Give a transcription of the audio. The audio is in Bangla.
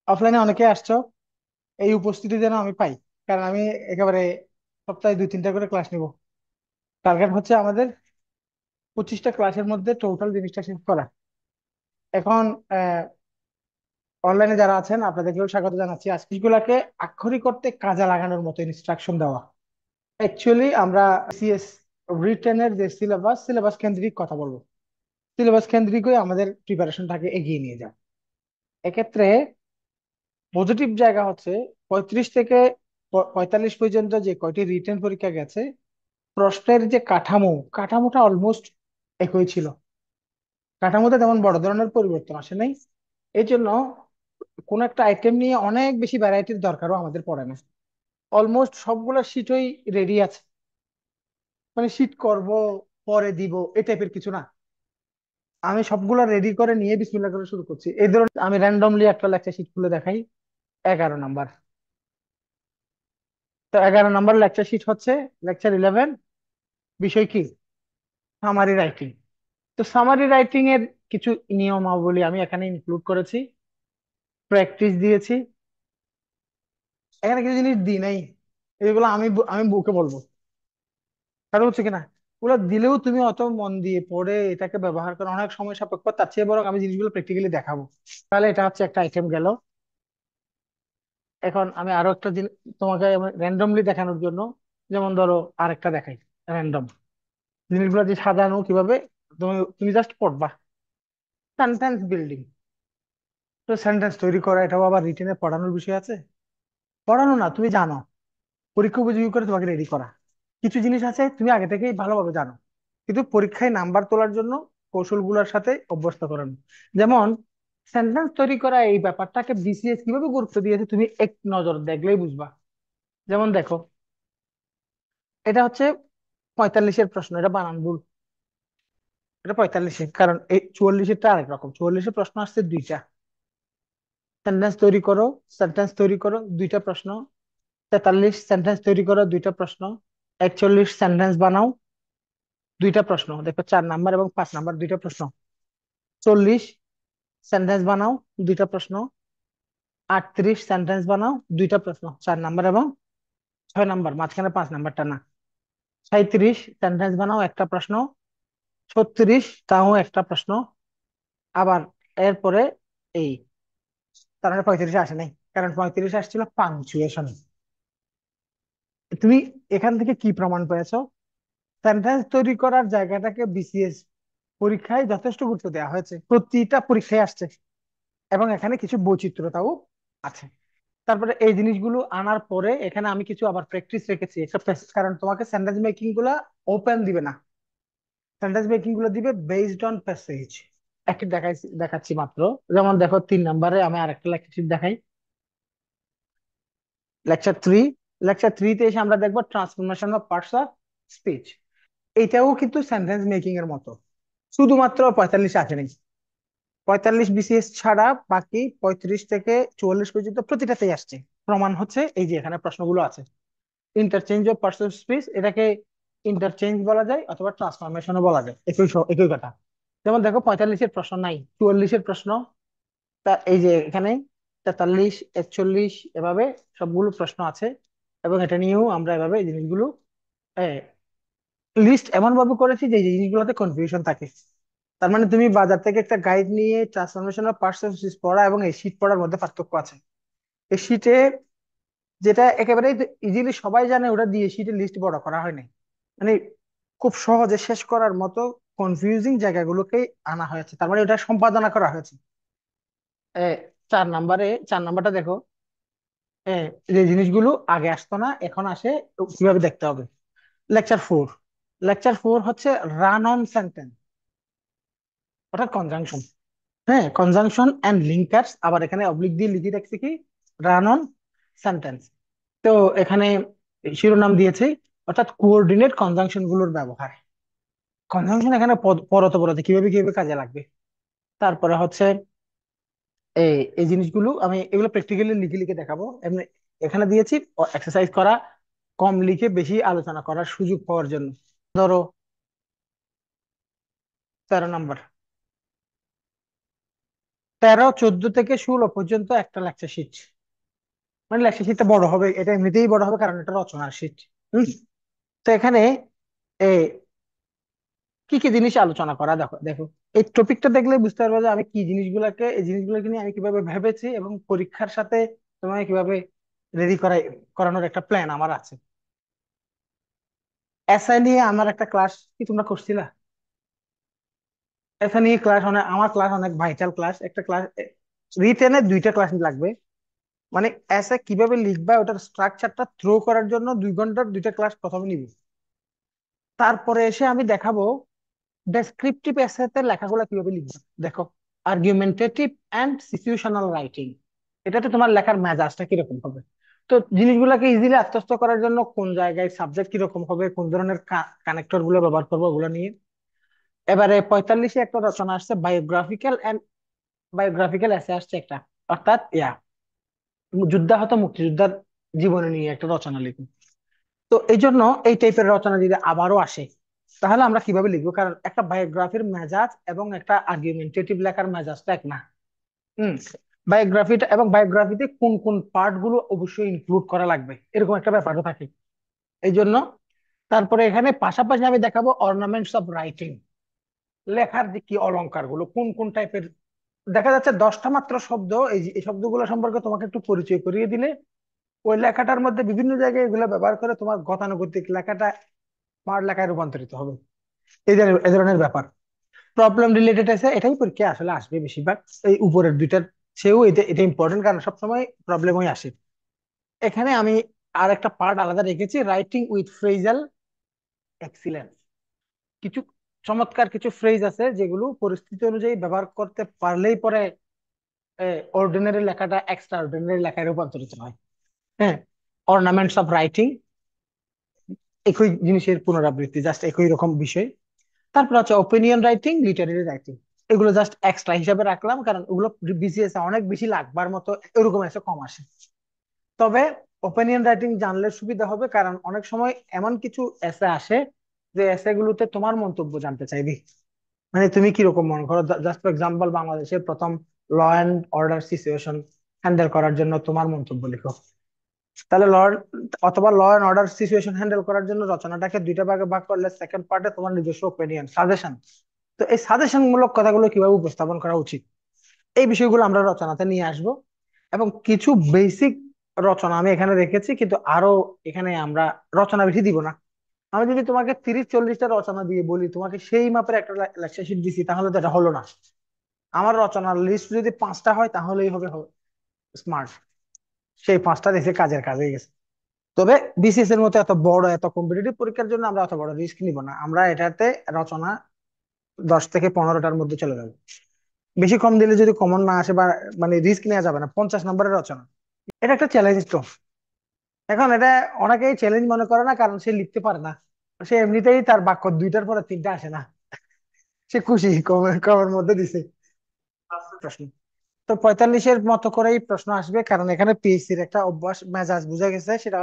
অফলাইনে অনেকে আসছো, এই উপস্থিতি যেন আমি পাই। কারণ আমি একেবারে সপ্তাহে 2-3টা করে ক্লাস নিব। টার্গেট হচ্ছে আমাদের 25টা ক্লাসের মধ্যে টোটাল জিনিসটা শেষ করা। এখন অনলাইনে যারা আছেন আপনাদেরকেও স্বাগত জানাচ্ছি। আজকে গুলাকে আক্ষরিক করতে কাজে লাগানোর মতো ইনস্ট্রাকশন দেওয়া। অ্যাকচুয়ালি আমরা সিএস রিটেনের যে সিলেবাস সিলেবাস কেন্দ্রিক কথা বলবো। সিলেবাস কেন্দ্রিকই আমাদের প্রিপারেশনটাকে এগিয়ে নিয়ে যায়। এক্ষেত্রে পজিটিভ জায়গা হচ্ছে 35 থেকে 45 পর্যন্ত যে কয়টি রিটেন পরীক্ষা গেছে, প্রশ্নের যে কাঠামোটা অলমোস্ট একই ছিল। কাঠামোতে তেমন বড় ধরনের পরিবর্তন আসে নাই। এই জন্য কোন একটা আইটেম নিয়ে অনেক বেশি ভ্যারাইটির দরকারও আমাদের পড়ে না। অলমোস্ট সবগুলো শিটই রেডি আছে, মানে শিট করব পরে দিব এই টাইপের কিছু না। আমি সবগুলা রেডি করে নিয়ে বিসমিল্লাহ করে শুরু করছি। এই ধরুন আমি র্যান্ডমলি একটা লেকচার শিট খুলে দেখাই। 11 নাম্বার। তো 11 নাম্বার লেকচার শিট হচ্ছে লেকচার 11। বিষয় কি? Summary writing. তো সামারি রাইটিং এর কিছু নিয়মাবলী আমি এখানে ইনক্লুড করেছি, প্র্যাকটিস দিয়েছি। এখানে কিছু জিনিস দিই নাই, এগুলো আমি বুকে বলবো। কারণ হচ্ছে কিনা, ওগুলো দিলেও তুমি অত মন দিয়ে পড়ে এটাকে ব্যবহার করা অনেক সময় সাপেক্ষ। তার চেয়ে বরং আমি জিনিসগুলো প্র্যাকটিক্যালি দেখাবো। তাহলে এটা হচ্ছে একটা আইটেম গেল। এখন আমি আরো একটা জিনিস তোমাকে র্যান্ডমলি দেখানোর জন্য, যেমন ধরো আরেকটা দেখাই র্যান্ডম জিনিসগুলো যে সাজানো কিভাবে। তুমি তুমি জাস্ট পড়বা সেন্টেন্স বিল্ডিং। তো সেন্টেন্স তৈরি করা, এটাও আবার রিটেনে পড়ানোর বিষয় আছে। পড়ানো না, তুমি জানো, পরীক্ষা উপযোগী করে তোমাকে রেডি করা। কিছু জিনিস আছে তুমি আগে থেকেই ভালোভাবে জানো, কিন্তু পরীক্ষায় নাম্বার তোলার জন্য কৌশলগুলোর সাথে অভ্যস্ত করানো। যেমন সেন্টেন্স তৈরি করা এই ব্যাপারটাকে বিসিএস কিভাবে গুরুত্ব দিয়েছে তুমি এক নজর দেখলেই বুঝবা। যেমন দেখো, এটা হচ্ছে 45-এর প্রশ্ন, এটা বানান ভুল। এটা 45-এর, কারণ এই 44-এরটা আরেক রকম। 44-এর প্রশ্ন আসছে দুইটা। সেন্টেন্স তৈরি করো, সেন্টেন্স তৈরি করো, দুইটা প্রশ্ন। 43 সেন্টেন্স তৈরি করো, দুইটা প্রশ্ন। 41 সেন্টেন্স বানাও, দুইটা প্রশ্ন। দেখো 4 নাম্বার এবং 5 নাম্বার দুইটা প্রশ্ন। 40 সেন্টেন্স বানাও, দুইটা প্রশ্ন। 38 সেন্টেন্স বানাও, দুইটা প্রশ্ন, 4 নাম্বার এবং 6 নাম্বার, মাঝখানে 5 নাম্বারটা না। 37 সেন্টেন্স বানাও, একটা প্রশ্ন। 36 তাও একটা প্রশ্ন। আবার এরপরে এই, তার মানে 35 আসে নাই, কারণ 35 আসছিল পাংচুয়েশন। তুমি এখান থেকে কি প্রমাণ পেয়েছো? সেন্টেন্স তৈরি করার জায়গাটাকে বিসিএস পরীক্ষায় যথেষ্ট গুরুত্ব দেওয়া হয়েছে, প্রতিটা পরীক্ষায় আসছে। এবং এখানে কিছু বৈচিত্রতাও আছে। তারপরে এই জিনিসগুলো আনার পরে এখানে আমি কিছু আবার প্র্যাকটিস রেখেছি একটা কারণ তোমাকে সেন্টেন্স মেকিং গুলা ওপেন দিবে না। সেন্টেন্স মেকিং গুলো দিবে বেসড অন প্যাসেজ। একটা দেখাচ্ছি মাত্র। যেমন দেখো 3 নাম্বারে আমি আরেকটা লেকচার দেখাই। লেকচার 3। লেকচার 3-তে এসে আমরা দেখবো transformation of parts of speech. এটাও কিন্তু সেন্টেন্স মেকিং এর মতো, শুধুমাত্র 45 আসেনি। 45 বিসিএস ছাড়া বাকি 35 থেকে 44 পর্যন্ত প্রতিটাতেই আসছে। প্রমাণ হচ্ছে এই যে এখানে প্রশ্নগুলো আছে। Interchange of parts of speech, এটাকে ইন্টারচেঞ্জ বলা যায় অথবা ট্রান্সফরমেশনও বলা যায়, একই কথা। যেমন দেখো 45-এর প্রশ্ন নাই, 44-এর প্রশ্ন। তা এই যে এখানে 43, 41 এভাবে সবগুলো প্রশ্ন আছে। এবং এটা নিয়েও আমরা এভাবে এই জিনিসগুলো লিস্ট এমন ভাবে করেছি যে এই জিনিসগুলোতে কনফিউশন থাকে। তার মানে তুমি বাজার থেকে একটা গাইড নিয়ে transformation of parts of speech পড়া এবং এই শীট পড়ার মধ্যে পার্থক্য আছে। এই শীটে যেটা একেবারে ইজিলি সবাই জানে ওটা দিয়ে শীটের লিস্ট বড় করা হয় নাই। মানে খুব সহজে শেষ করার মতো কনফিউজিং জায়গাগুলোকে আনা হয়েছে, তার মানে ওটা সম্পাদনা করা হয়েছে। এ, 4 নাম্বারটা দেখো। এ, যে জিনিসগুলো আগে আসতো না এখন আসে, কিভাবে দেখতে হবে। লেকচার 4। লেকচার 4 হচ্ছে রান অন সেন্টেন্স, অর্থাৎ কনজাংশন। হ্যাঁ, কনজাংশন এন্ড লিঙ্কার্স, আবার এখানে অবলিক দিয়ে লিখে রাখছি কি, রান অন সেন্টেন্স। তো এখানে শিরোনাম দিয়েছে, অর্থাৎ কোঅর্ডিনেট কনজাংশন গুলোর ব্যবহার। কনজাংশন এখানে পরতে পরতে কিভাবে কিভাবে কাজে লাগবে। তারপরে হচ্ছে এই এই জিনিসগুলো আমি এগুলো প্র্যাকটিক্যালি লিখে লিখে দেখাবো। এমনি এখানে দিয়েছি এক্সারসাইজ করা, কম লিখে বেশি আলোচনা করার সুযোগ পাওয়ার জন্য। ধরো 13 নাম্বার। 13 14 থেকে 16 পর্যন্ত একটা লেকচার শিট। মানে লেকচার শিটটা বড় হবে, এটা এমনিতেই বড় হবে কারণ এটা রচনার শিট। হম। তো এখানে এ কি কি জিনিস আলোচনা করা, দেখো দেখো এই টপিকটা দেখলে বুঝতে পারবে যে আমি কি জিনিসগুলোকে, এই জিনিসগুলোকে নিয়ে আমি কিভাবে ভেবেছি এবং পরীক্ষার সাথে তোমাকে কিভাবে রেডি করানোর একটা প্ল্যান আমার আছে। এসআই নিয়ে আমার একটা ক্লাস কি তোমরা করছিলা? এসআই নিয়ে ক্লাস অনেক, আমার ক্লাস অনেক ভাইটাল ক্লাস, একটা ক্লাস রিটেনের দুইটা ক্লাস লাগবে। মানে এসে কিভাবে লিখবা ওটার স্ট্রাকচারটা থ্রো করার জন্য 2 ঘন্টার দুইটা ক্লাস প্রথমে নিব। তারপরে এসে আমি দেখাবো ডেসক্রিপটিভ এসেতে লেখাগুলো কিভাবে লিখবে। দেখো, আর্গুমেন্টেটিভ এন্ড সিচুয়েশনাল রাইটিং, এটাতে তোমার লেখার মেজাজটা কিরকম হবে। তো জিনিসগুলোকে ইজিলি আত্মস্থ করার জন্য কোন জায়গায় সাবজেক্ট কিরকম হবে, কোন ধরনের কানেক্টর গুলো ব্যবহার করবো, ওগুলো নিয়ে। এবারে 45-এ একটা রচনা আসছে বায়োগ্রাফিক্যাল এন্ড বায়োগ্রাফিক্যাল এসে আসছে একটা, অর্থাৎ যুদ্ধাহত মুক্তিযোদ্ধার জীবনী নিয়ে একটা রচনা লিখুন। তো এই জন্য এই টাইপের রচনা যদি আবারও আসে তাহলে আমরা কিভাবে লিখবো, কারণ একটা বায়োগ্রাফির মেজাজ এবং একটা আর্গুমেন্টেটিভ লেখার মেজাজটা এক না। হম। বায়োগ্রাফিটা এবং বায়োগ্রাফিতে কোন কোন পার্ট গুলো অবশ্যই ইনক্লুড করা লাগবে, এরকম একটা ব্যাপারও থাকে। এই জন্য তারপরে এখানে পাশাপাশি আমি দেখাবো অর্নামেন্টস অফ রাইটিং, লেখার যে কি অলংকার গুলো কোন কোন টাইপের। দেখা যাচ্ছে 10টা মাত্র শব্দ, এই শব্দগুলো সম্পর্কে তোমাকে একটু পরিচয় করিয়ে দিলে ওই লেখাটার মধ্যে বিভিন্ন জায়গায় এগুলো ব্যবহার করে তোমার গতানুগতিক লেখাটা স্মার্ট লেখায় রূপান্তরিত হবে। এই ধরনের ব্যাপার। প্রবলেম রিলেটেড আছে, এটাই পরীক্ষা আসলে আসবে বেশিরভাগ। এই উপরের দুইটার সেও এটা এটা ইম্পর্টেন্ট, কারণ সবসময় প্রবলেমই আসে। এখানে আমি আর একটা পার্ট আলাদা রেখেছি, রাইটিং উইথ ফ্রেজাল এক্সিলেন্স। কিছু চমৎকার কিছু ফ্রেজ আছে যেগুলো পরিস্থিতি অনুযায়ী ব্যবহার করতে পারলেই পরে অর্ডিনারি লেখাটা এক্সট্রা অর্ডিনারি লেখায় রূপান্তরিত হয়। হ্যাঁ। অর্নামেন্টস অফ রাইটিং, একই জিনিসের পুনরাবৃত্তি, জাস্ট একই রকম বিষয়। তারপর হচ্ছে ওপিনিয়ন রাইটিং, লিটারেরি রাইটিং। এগুলো জাস্ট এক্সট্রা হিসাবে রাখলাম কারণ ওগুলো বিসিএস অনেক বেশি লাগবার মতো এরকম এসে কম আসে। তবে ওপিনিয়ন রাইটিং জানলে সুবিধা হবে, কারণ অনেক সময় এমন কিছু এসে আসে যে এসে গুলোতে তোমার মন্তব্য জানতে চাইবে। মানে তুমি কিরকম মনে করো, জাস্ট ফর এক্সাম্পল বাংলাদেশের প্রথম law and order situation handle করার জন্য তোমার মন্তব্য লিখো। তাহলে অথবা law and order situation handle করার জন্য রচনাটাকে দুইটা ভাগে ভাগ করলে সেকেন্ড পার্টে তোমার নিজস্ব ওপিনিয়ন সাজেশন। তো এই সাজেশন মূলক কথাগুলো কিভাবে উপস্থাপন করা উচিত, এই বিষয়গুলো আমরা রচনাতে নিয়ে আসব। এবং কিছু বেসিক রচনা আমি এখানে রেখেছি, কিন্তু আরো এখানে আমরা রচনা বেশি দিব না। আমি যদি তোমাকে 30-40টা রচনা দিয়ে বলি, তোমাকে সেই মাপের একটা লেকচার শিট দিছি, তাহলে তো এটা হলো না। আমার রচনার লিস্ট যদি 5টা হয় তাহলেই হবে স্মার্ট। সেই 5টা দেখে কাজের কাজে গেছে। তবে বিসিএস এর মতো এত বড় এত কম্পিটিটিভ পরীক্ষার জন্য আমরা অত বড় রিস্ক নিব না, আমরা এটাতে রচনা 10 থেকে 15টার মধ্যে চলে যাবে। বেশি কম দিলে যদি কমন না আসে বা মানে রিস্ক নেওয়া যাবে না 50 নম্বরের রচনা, এটা একটা চ্যালেঞ্জ তো। এখন এটা অনেকেই চ্যালেঞ্জ মনে করে না, কারণ সে লিখতে পারে না। সে এমনিতেই তার বাক্য 2টার পরে 3টা আসে না, সে খুশি কমের কমের মধ্যে দিছে প্রশ্ন। তো 45-এর মতো করেই প্রশ্ন আসবে, কারণ এখানে পিএসসির একটা অভ্যাস মেজাজ বুঝা গেছে, সেটা